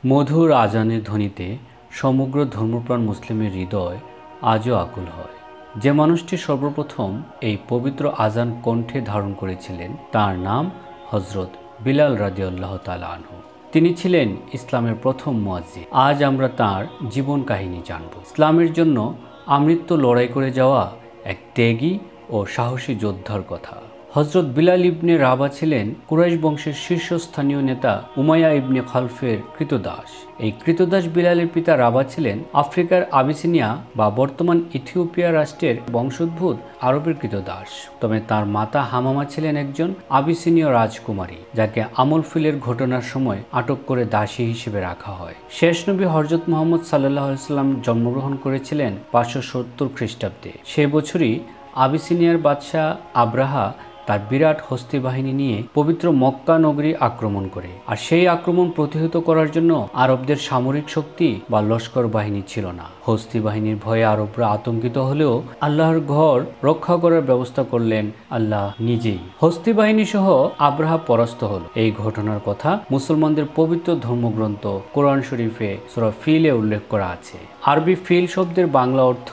মধুর আজানের ধ্বনিতে সমগ্র ধর্মপ্রাণ মুসলিমের হৃদয় আজও আকুল হয়। যে মানুষটি সর্বপ্রথম এই পবিত্র আজান কণ্ঠে ধারণ করেছিলেন তার নাম হযরত বিলাল রাদিয়াল্লাহু তাআলা আনহু। তিনি ছিলেন ইসলামের প্রথম মুয়াজ্জিন। আজ আমরা তার জীবন কাহিনী জানব। ইসলামের জন্য আমৃত্যু লড়াই করে যাওয়া এক ত্যাগী ও সাহসী যোদ্ধার কথা। হযরত বিলাল ইবনে রাবাহ ছিলেন কুরাইশ বংশের শীর্ষস্থানীয় নেতা উমাইয়া ইবনে খালফের কৃতদাস। এই কৃতদাস বিলালের পিতা রাবাহ ছিলেন আফ্রিকার আবিসিনিয়া বা বর্তমান ইথিওপিয়া রাষ্ট্রের বংশোদ্ভূত আরবের কৃতদাস। তবে তার মাতা হামামা ছিলেন একজন আবিসিনীয় রাজকুমারী, যাকে আমল ফিলের ঘটনার সময় আটক করে দাসী হিসেবে রাখা হয়। শেষ নবী হযরত মুহাম্মদ সাল্লাল্লাহু আলাইহি ওয়াসাল্লাম জন্মগ্রহণ করেছিলেন 570 খ্রিস্টাব্দে। সে বছরই আবিসিনিয়ার বাদশাহ আব্রাহা তার বিরাট হস্তি বাহিনী নিয়ে পবিত্র মক্কা নগরী আক্রমণ করে। আর সেই আক্রমণ প্রতিহত করার জন্য আরবদের সামরিক শক্তি বা লস্কর বাহিনী ছিল না। হস্তি বাহিনীর ভয়ে আরবরা আতঙ্কিত হলেও আল্লাহর ঘর রক্ষা করার ব্যবস্থা করলেন আল্লাহ নিজেই। হস্তি বাহিনী সহ আব্রাহা পরাস্ত হল। এই ঘটনার কথা মুসলমানদের পবিত্র ধর্মগ্রন্থ কোরআন শরীফে সূরা ফিলে উল্লেখ করা আছে। আরবি ফিল শব্দের বাংলা অর্থ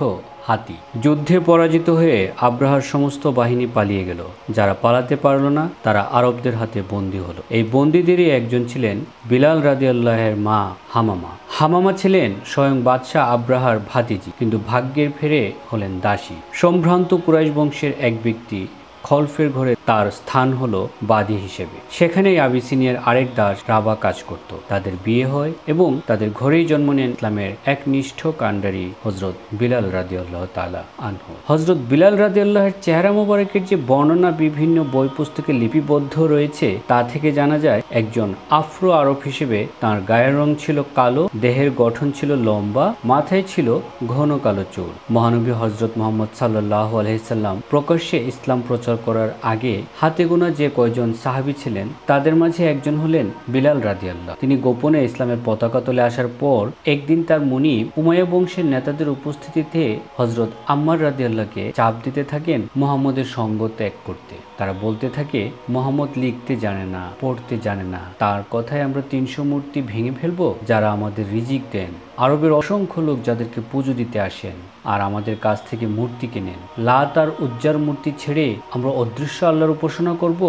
হাতি। যুদ্ধে পরাজিত হয়ে আব্রাহার সমস্ত বাহিনী পালিয়ে গেল। যারা পালাতে পারল না তারা আরবদের হাতে বন্দী হলো। এই বন্দীদেরই একজন ছিলেন বিলাল রাদিয়াল্লাহের মা হামামা। হামামা ছিলেন স্বয়ং বাদশাহ আব্রাহার ভাতিজি, কিন্তু ভাগ্যের ফেরে হলেন দাসী। সম্ভ্রান্ত কুরাইশ বংশের এক ব্যক্তি খলফের ঘরে তার স্থান হলো বাদী হিসেবে। সেখানেই আবিসিনিয়ার আরেক দাস রাবাহ কাজ করত। তাদের বিয়ে হয় এবং তাদের ঘরেই জন্ম নেন ইসলামের একনিষ্ঠ কাণ্ডারী হযরত বিলাল রাদিয়াল্লাহু তাআলা আনহু। হযরত বিলাল রাদিয়াল্লাহের চেহারা মোবারকের যে বর্ণনা বিভিন্ন বই পুস্তকে লিপিবদ্ধ রয়েছে তা থেকে জানা যায় একজন আফ্রো আরব হিসেবে তার গায়ের রং ছিল কালো, দেহের গঠন ছিল লম্বা, মাথায় ছিল ঘন কালো চুল। মহানবী হযরত মুহাম্মদ সাল্লাল্লাহু আলাইহি সাল্লাম প্রকাশ্যে ইসলাম প্রচার করার আগে হাতে গোনা যে কয়জন সাহাবী ছিলেন তাদের মাঝে একজন হলেন বিলাল রাদিয়াল্লাহ। তিনি গোপনে ইসলামের পতাকা তুলে আসার পর একদিন তার মুনিব উমাইয়া বংশের নেতাদের উপস্থিতিতে হযরত আম্মার রাদিয়াল্লাহকে চাপ দিতে থাকেন মুহাম্মদের সঙ্গ ত্যাগ করতে। তারা বলতে থাকে, মুহাম্মদ লিখতে জানে না, পড়তে জানে না, তার কথায় আমরা 300 মূর্তি ভেঙে ফেলবো যারা আমাদের রিজিক দেন। আরবের অসংখ্য লোক যাদেরকে পুজো দিতে আসেন আর আমাদের কাছ থেকে মূর্তি কেনেন, লাত আর উজ্জার মূর্তি ছেড়ে আমরা অদৃশ্য আল্লাহর উপাসনা করব।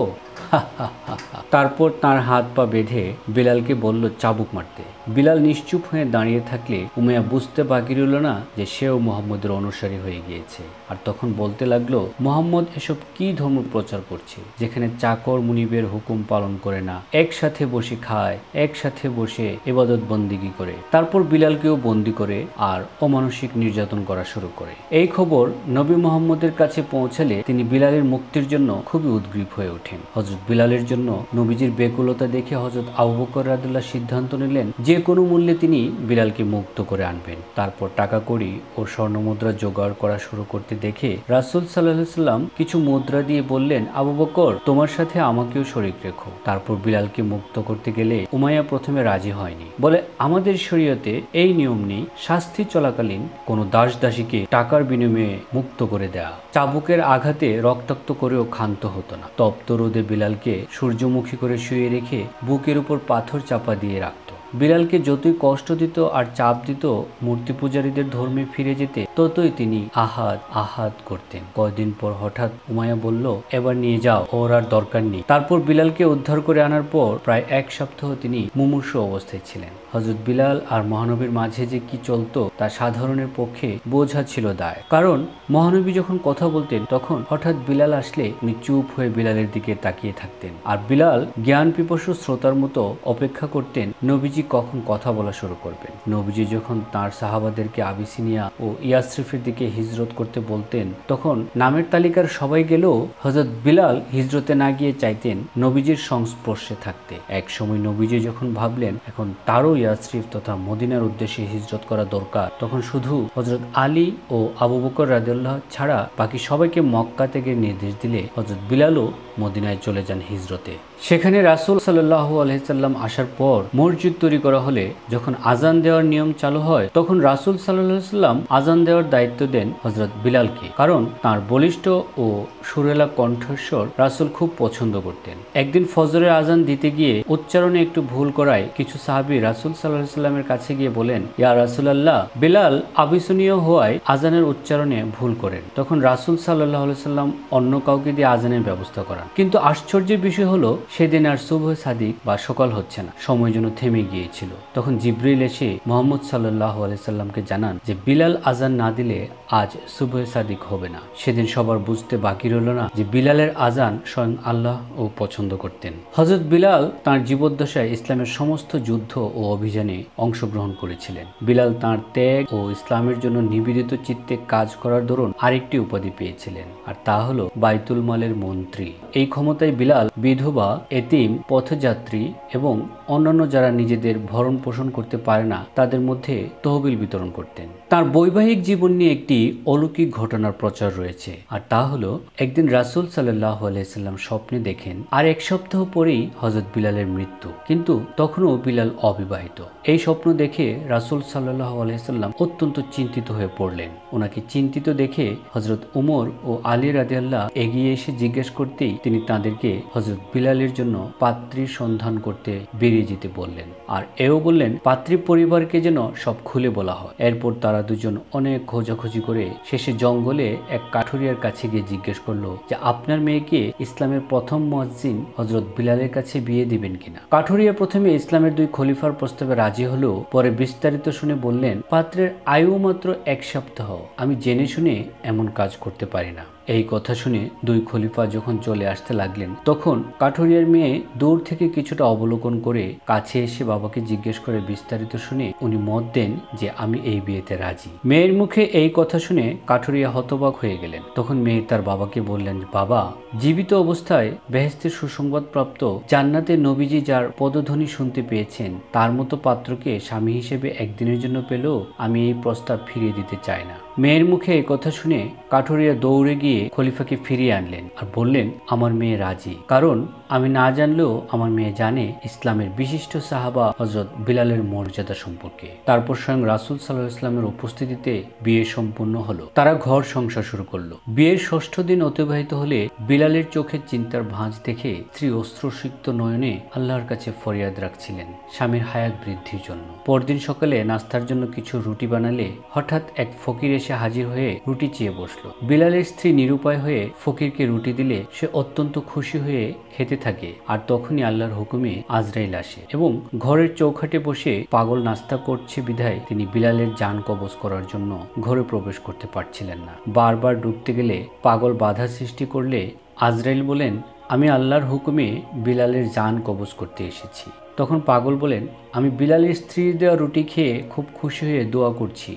তারপর তার হাত পা বেঁধে বিলালকে বলল চাবুক মারতে। বিলাল নিশ্চুপ হয়ে দাঁড়িয়ে থাকলে উমাইয়া বুঝতে বাকি রইল না যে সেও মুহাম্মদের অনুসারী হয়ে গিয়েছে। আর তখন বলতে লাগলো, মুহাম্মদ এসব কি ধর্ম প্রচার করছে যেখানে চাকর মুনিবের হুকুম পালন করে না, একসাথে বসে খায়, একসাথে বসে ইবাদত বন্দিগি করে। তারপর বিলালকেও বন্দি করে আর অমানসিক নির্যাতন করা শুরু করে। এই খবর নবী মুহাম্মদের কাছে পৌঁছালে তিনি বিলালের মুক্তির জন্য খুবই উদ্গ্রীব হয়ে ওঠেন। হযরত বিলালের জন্য নবীজির বেকুলতা দেখে হযরত আবু বকর রাদিয়াল্লাহু সিদ্ধান্ত নিলেন যে কোনো মূল্যে তিনি বিলালকে মুক্ত করে আনবেন। তারপর টাকা কড়ি ও স্বর্ণ মুদ্রা জোগাড় করা শুরু করতে দেখে রাসূল সাল্লাল্লাহু আলাইহি সাল্লাম কিছু মুদ্রা দিয়ে বললেন, আবু বকর তোমার সাথে আমাকেও শরীক রেখো। তারপর বিলালকে মুক্ত করতে গেলে উমাইয়া প্রথমে রাজি হয়নি। বলে, আমাদের শরীয়তে এই নিয়ম নেই শাস্তি চলাকালীন কোনো দাস দাসীকে টাকার বিনিময়ে মুক্ত করে দেয়া। চাবুকের আঘাতে রক্তাক্ত করেও ক্ষান্ত হতো না। তপ্ত রোদে বিলালকে সূর্যমুখী করে শুয়ে রেখে বুকের উপর পাথর চাপা দিয়ে রাখত। বিলালকে যতই কষ্ট দিত আর চাপ দিত মূর্তি পূজারীদের ধর্মে ফিরে যেতে, ততই তিনি আহাদ আহাদ করতেন। কয়েকদিন পর হঠাৎ উমাইয়া বলল, এবার নিয়ে যাও, ওর আর দরকার নেই। তারপর বিলালকে উদ্ধার করে আনার পর প্রায় 1 সপ্তাহ তিনি মুমূর্ষু অবস্থায় ছিলেন। হযরত বিলাল আর মহানবীর মাঝে যে কি চলতো তা সাধারণের পক্ষে বোঝা ছিল দায়। কারণ মহানবী যখন কথা বলতেন তখন হঠাৎ বিলাল আসলে উনি চুপ হয়ে বিলালের দিকে তাকিয়ে থাকতেন। আর বিলাল জ্ঞান পিপাসু শ্রোতার মতো অপেক্ষা করতেন নবীজি কখন কথা বলা শুরু করবেন। নবীজি যখন তার সাহাবাদেরকে আবিসিনিয়া ও ইয়াসরিফের দিকে হিজরত করতে বলতেন তখন নামের তালিকার সবাই গেলেও হযরত বিলাল হিজরতে না গিয়ে চাইতেন নবীজির সংস্পর্শে থাকতে। এক সময় নবীজি যখন ভাবলেন এখন তারও ইয়াসরিফ তথা মদিনার উদ্দেশ্যে হিজরত করা দরকার, তখন শুধু হযরত আলী ও আবু বকর রাদিয়াল্লাহু ছাড়া বাকি সবাইকে মক্কা থেকে নির্দেশ দিলে হযরত বিলালও মদিনায় চলে যান হিজরতে। সেখানে রাসূল সাল্লাল্লাহু আলাইহি সাল্লাম আসার পর মসজিদ তৈরি করা হলে যখন আজান দেওয়ার নিয়ম চালু হয় তখন রাসূল সাল্লাল্লাহু আলাইহি সাল্লাম আজান দেওয়ার দায়িত্ব দেন হযরত বিলালকে, কারণ তার বলিষ্ঠ ও সুরেলা কণ্ঠস্বর রাসূল খুব পছন্দ করতেন। একদিন ফজরের আজান দিতে গিয়ে উচ্চারণে একটু ভুল করায় কিছু সাহাবী রাসূল সাল্লাল্লাহু আলাইহি সাল্লামের কাছে গিয়ে বলেন, ইয়া রাসূলুল্লাহ, বিলাল আবিসনীয় হওয়ায় আজানের উচ্চারণে ভুল করেন। তখন রাসূল সাল্লাল্লাহু আলাইহি সাল্লাম অন্য কাউকে দিয়ে আজানের ব্যবস্থা করান। কিন্তু আশ্চর্যের বিষয় হলো সেদিন আর সুবহ সাদিক বা সকাল হচ্ছে না, সময় যেন থেমে গিয়েছিল। তখন জিবরিল এসে মুহাম্মদ সাল্লাল্লাহু আলাইহি সাল্লামকে জানান যে বিলাল আজান না দিলে আজ সুবহ সাদিক হবে না। সেদিন সবার বুঝতে বাকি রইল না যে বিলালের আজান স্বয়ং আল্লাহ ও পছন্দ করতেন। হযরত বিলাল তাঁর জীবদ্দশায় ইসলামের সমস্ত যুদ্ধ ও অভিযানে অংশগ্রহণ করেছিলেন। বিলাল তাঁর ত্যাগ ও ইসলামের জন্য নিবেদিত চিত্তে কাজ করার দরুন আরেকটি উপাধি পেয়েছিলেন, আর তা হলো বাইতুল মালের মন্ত্রী। এই ক্ষমতায় বিলাল বিধবা, এতিম, পথযাত্রী এবং অন্যান্য যারা নিজেদের ভরণ পোষণ করতে পারে না তাদের মধ্যে তহবিল বিতরণ করতেন। তার বৈবাহিক জীবন নিয়ে একটি অলৌকিক ঘটনার প্রচার রয়েছে, আর তা হলো একদিন রাসূল সাল্লাল্লাহু আলাইহি সাল্লাম স্বপ্নে দেখেন আর এক সপ্তাহ পরেই হযরত বিলালের মৃত্যু, কিন্তু তখনও বিলাল অবিবাহিত। এই স্বপ্ন দেখে রাসূল সাল্লাল্লাহু আলাইহি সাল্লাম অত্যন্ত চিন্তিত হয়ে পড়লেন। ওনাকে চিন্তিত দেখে হযরত উমর ও আলী রাদিয়াল্লাহু এগিয়ে এসে জিজ্ঞেস করতেই তিনি তাদেরকে হযরত বিলালের জন্য পাত্রীর সন্ধান করতে বেরিয়ে যেতে বললেন, আর এও বললেন পাত্রী পরিবারকে যেন সব খুলে বলা হয়। এরপর তারা দুজন অনেক খোঁজাখুঁজি করে শেষে জঙ্গলে এক কাঠুরিয়ার কাছে গিয়ে জিজ্ঞেস করলো যে আপনার মেয়েকে ইসলামের প্রথম মুয়াজ্জিন হযরত বিলালের কাছে বিয়ে দিবেন কিনা। কাঠুরিয়া প্রথমে ইসলামের দুই খলিফার প্রস্তাবে রাজি হলেও পরে বিস্তারিত শুনে বললেন, পাত্রের আয়ু মাত্র 1 সপ্তাহ, আমি জেনে শুনে এমন কাজ করতে পারি না। এই কথা শুনে দুই খলিফা যখন চলে আসতে লাগলেন তখন কাঠুরিয়ার মেয়ে দূর থেকে কিছুটা অবলোকন করে কাছে এসে বাবাকে জিজ্ঞেস করে বিস্তারিত শুনে উনি মত দেন যে আমি এই বিয়েতে রাজি। মেয়ের মুখে এই কথা শুনে কাঠুরিয়া হতবাক হয়ে গেলেন। তখন মেয়ে তার বাবাকে বললেন, বাবা, জীবিত অবস্থায় বেহেশতের সুসংবাদ প্রাপ্ত জান্নাতের নবীজি যার পদধ্বনি শুনতে পেয়েছেন তার মতো পাত্রকে স্বামী হিসেবে একদিনের জন্য পেলেও আমি এই প্রস্তাব ফিরিয়ে দিতে চাই না। মেয়ের মুখে এই কথা শুনে কাঠুরিয়া দৌড়ে গিয়ে খলিফাকে ফিরিয়ে আনলেন আর বললেন, আমার মেয়ে রাজি, কারণ আমি না জানলেও আমার মেয়ে জানে ইসলামের বিশিষ্ট সাহাবা হযরত বিলালের মর্যাদা সম্পর্কে। তারপর স্বয়ং রাসূল সাল্লাল্লাহু আলাইহি ওয়াসাল্লামের উপস্থিতিতে বিয়ে সম্পূর্ণ হলো। তারা ঘর সংসার শুরু করলো। বিয়ের 6ষ্ঠ দিন অতিবাহিত হলে বিলালের চোখে চিন্তার ভাঁজ দেখে স্ত্রী অশ্রুসিক্ত নয়নে আল্লাহর কাছে ফরিয়াদ রাখছিলেন স্বামীর হায়াত বৃদ্ধির জন্য। পরদিন সকালে নাস্তার জন্য কিছু রুটি বানালে হঠাৎ এক ফকির এসে হাজির হয়ে রুটি চেয়ে বসলো। বিলালের স্ত্রী নিরুপায় হয়ে ফকিরকে রুটি দিলে সে অত্যন্ত খুশি হয়ে খেতে থাকে, আর তখনই আল্লাহর হুকুমে আজরাইল আসে এবং ঘরের চৌখাটে বসে পাগল নাস্তা করছে বিধায় তিনি বিলালের জান কবজ করার জন্য ঘরে প্রবেশ করতে পারছিলেন না। বারবার ঢুকতে গেলে পাগল বাধা সৃষ্টি করলে আজরাইল বলেন, আমি আল্লাহর হুকুমে বিলালের জান কবজ করতে এসেছি। তখন পাগল বলেন, আমি বিলালের স্ত্রীর দেওয়া রুটি খেয়ে খুব খুশি হয়ে দোয়া করছি,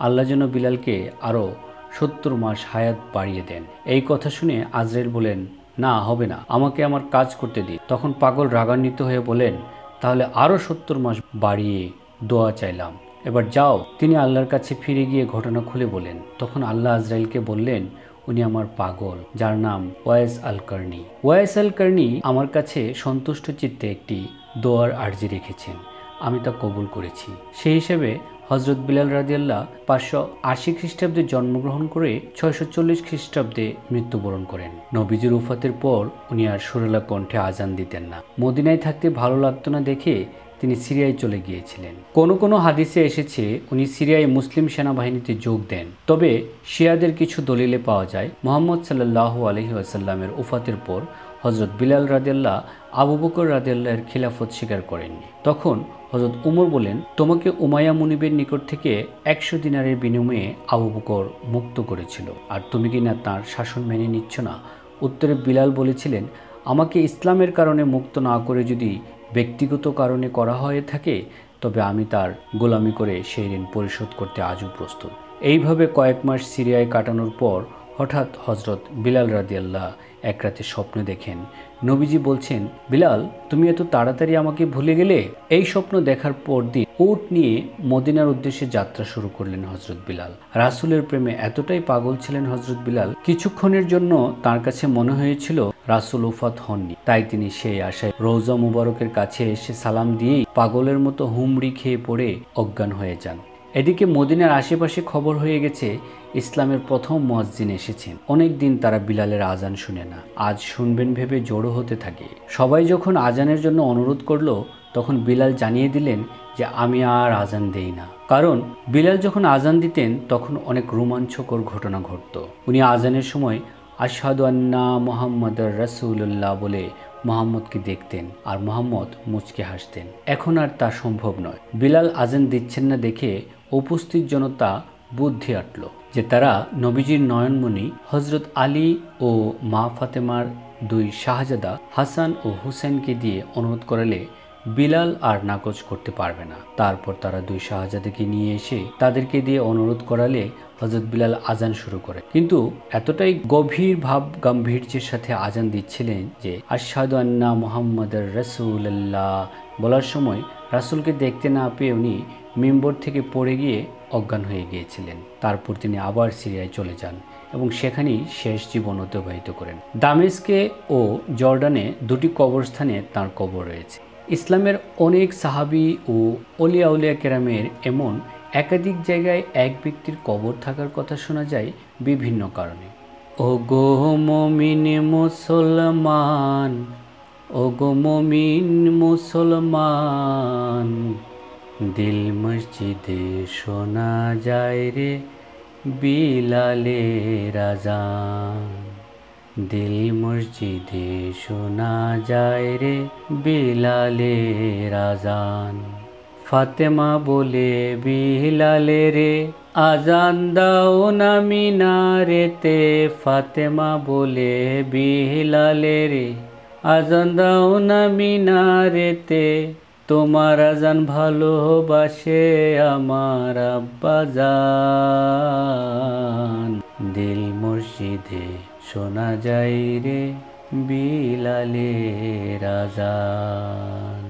আল্লাহ যেন বিলালকে আরো 70 মাস হায়াত বাড়িয়ে দেন। এই কথা শুনে আজরাইল বলেন, না, হবে না, আমাকে আমার কাজ করতে দিন। তখন পাগল রাগান্বিত হয়ে বলেন, তাহলে আরো 70 মাস বাড়িয়ে দোয়া চাইলাম, এবার যাও। তিনি আল্লাহর কাছে ফিরে গিয়ে ঘটনা খুলে বলেন। তখন আল্লাহ আজরাইলকে বললেন, উনি আমার পাগল যার নাম ওয়াইস আল কারনি। ওয়াইস আল কারনি আমার কাছে সন্তুষ্ট চিত্তে একটি দোয়ার আর্জি রেখেছেন, আমি তা কবুল করেছি। সেই হিসেবে হযরত বিলাল রাদিয়াল্লাহু 580 খ্রিস্টাব্দে জন্মগ্রহণ করে 640 খ্রিস্টাব্দে মৃত্যুবরণ করেন। নবীজির ওফাতের পর উনি আর সুরেলা কণ্ঠে আজান দিতেন না। মদিনায় থাকতে ভালো লাগতো না দেখে তিনি সিরিয়ায় চলে গিয়েছিলেন। কোনো হাদিসে এসেছে উনি সিরিয়ায় মুসলিম সেনাবাহিনীতে যোগ দেন। তবে শিয়াদের কিছু দলিলে পাওয়া যায় মুহাম্মদ সাল্লাল্লাহু আলাইহি ওয়াসাল্লামের ওফাতের পর হযরত বিলাল রাদিয়াল্লাহু আবু বকর রাদিয়াল্লাহু এর খিলাফত স্বীকার করেননি। তখন হযরত উমর বলেন, তোমাকে উমাইয়া মুনিবের নিকট থেকে 100 দিনারের বিনিময়ে আবু বকর মুক্ত করেছিল, আর তুমি কিনা তার শাসন মেনে নিচ্ছ না। উত্তরে বিলাল বলেছিলেন, আমাকে ইসলামের কারণে মুক্ত না করে যদি ব্যক্তিগত কারণে করা হয়ে থাকে তবে আমি তার গোলামি করে সেই ঋণ পরিশোধ করতে আজও প্রস্তুত। এইভাবে কয়েক মাস সিরিয়ায় কাটানোর পর হঠাৎ হযরত বিলাল রাদিয়াল্লাহু এক রাতে স্বপ্ন দেখেন নবীজি বলছেন, বিলাল তুমি এত তাড়াতাড়ি আমাকে ভুলে গেলে? এই স্বপ্ন দেখার পর দিন উট নিয়ে মদিনার উদ্দেশ্যে যাত্রা শুরু করলেন হযরত বিলাল। রাসূলের প্রেমে এতটাই পাগল ছিলেন হযরত বিলাল, কিছুক্ষণের জন্য তার কাছে মনে হয়েছিল রাসূল ওফাত হননি। তাই তিনি সেই আশায় রওজা মুবারকের কাছে এসে সালাম দিয়েই পাগলের মতো হুমড়ি খেয়ে পড়ে অজ্ঞান হয়ে যান। এদিকে মদিনার আশেপাশে খবর হয়ে গেছে ইসলামের প্রথম মুয়াজ্জিন এসেছেন। অনেক দিন তারা বিলালের আজান শুনে না, আজ শুনবেন ভেবে জড়ো হতে থাকে। সবাই যখন আজানের জন্য অনুরোধ করলো তখন বিলাল জানিয়ে দিলেন যে আমি আর আজান দেই না। কারণ বিলাল যখন আজান দিতেন তখন অনেক রোমাঞ্চকর ঘটনা ঘটত। উনি আজানের সময় আশহাদু আন্না মুহাম্মাদুর রাসূলুল্লাহ বলে মোহাম্মদকে দেখতেন আর মোহাম্মদ মুচকে হাসতেন। এখন আর তা সম্ভব নয়। বিলাল আজান দিচ্ছেন না দেখে উপস্থিত জনতা বুদ্ধি আটল যে তারা নবীজির নয়নমণি হযরত আলী ও মা ফাতেমার দুই শাহজাদা হাসান ও হুসেনকে দিয়ে অনুরোধ করালে বিলাল আর নাকচ করতে পারবে না। তারপর তারা দুই শাহজাদাকে নিয়ে এসে তাদেরকে দিয়ে অনুরোধ করালে হযরত বিলাল আজান শুরু করে। কিন্তু এতটাই গভীর ভাব গাম্ভীর্যের সাথে আজান দিচ্ছিলেন যে আশহাদু আন্না মুহাম্মাদুর রাসূলুল্লাহ বলার সময় রাসূলকে দেখতে না পেয়ে উনি মিম্বর থেকে পড়ে গিয়ে অজ্ঞান হয়ে গিয়েছিলেন। তারপর তিনি আবার সিরিয়ায় চলে যান এবং সেখানেই শেষ জীবন অতিবাহিত করেন। দামেস্কে ও জর্ডানে দুটি কবরস্থানে তাঁর কবর রয়েছে। ইসলামের অনেক সাহাবী ও অলিয়া উলিয়া কেরামের এমন একাধিক জায়গায় এক ব্যক্তির কবর থাকার কথা শোনা যায় বিভিন্ন কারণে। ও গো মুমিন মুসলমান, ও গো মুমিন মুসলমান, দিল মসজিদে শোনা যায় রে বিলালের আজান। দিল মসজিদে শোনা যায় রে বিলালের আজান। ফাতেমা বলে বিলালে রে আজান দাও না মিনারেতে। ফাতেমা বলে বিলালে রে আজান দাও না মিনারেতে। তোমার আজান ভালোবাসে আমার আব্বাজান। দিল মসজিদে শোনা যায় রে বিলালের আজান।